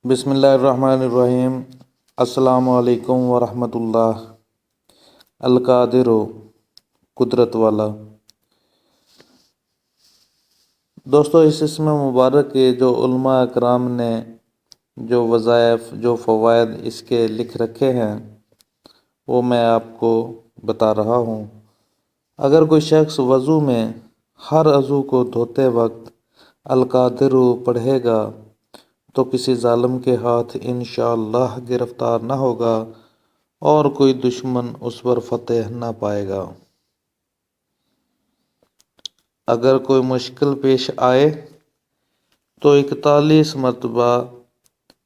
بسم اللہ الرحمن الرحیم۔ السلام علیکم ورحمۃ اللہ۔ القادر، قدرت والا۔ دوستو، اس اسم مبارک کے جو علماء اکرام نے جو وظائف جو فوائد اس کے لکھ رکھے ہیں وہ میں آپ کو بتا رہا ہوں۔ اگر کوئی شخص وضو میں ہر عضو کو دھوتے وقت القادر پڑھے گا تو کسی ظالم کے ہاتھ انشاءاللہ گرفتار نہ ہوگا اور کوئی دشمن اس پر فتح نہ پائے گا۔ اگر کوئی مشکل پیش آئے تو 41 مرتبہ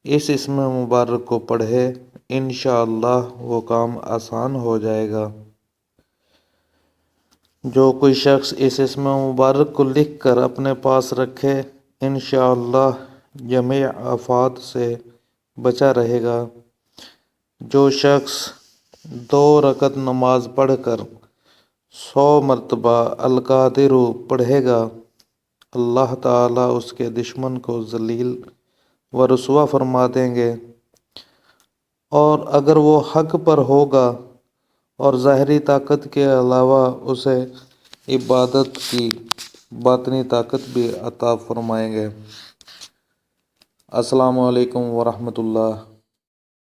اس اسم مبارک کو پڑھے، انشاءاللہ وہ کام آسان ہو جائے گا۔ جو کوئی شخص اس اسم مبارک کو لکھ کر اپنے پاس رکھے، انشاءاللہ جمیع آفات سے بچا رہے گا۔ جو شخص 2 رکعت نماز پڑھ کر 100 مرتبہ القادر پڑھے گا، اللہ تعالیٰ اس کے دشمن کو ذلیل و رسوا فرما دیں گے، اور اگر وہ حق پر ہوگا اور ظاہری طاقت کے علاوہ اسے عبادت کی باطنی طاقت بھی عطا فرمائیں گے۔ السلام علیکم ورحمۃ اللہ۔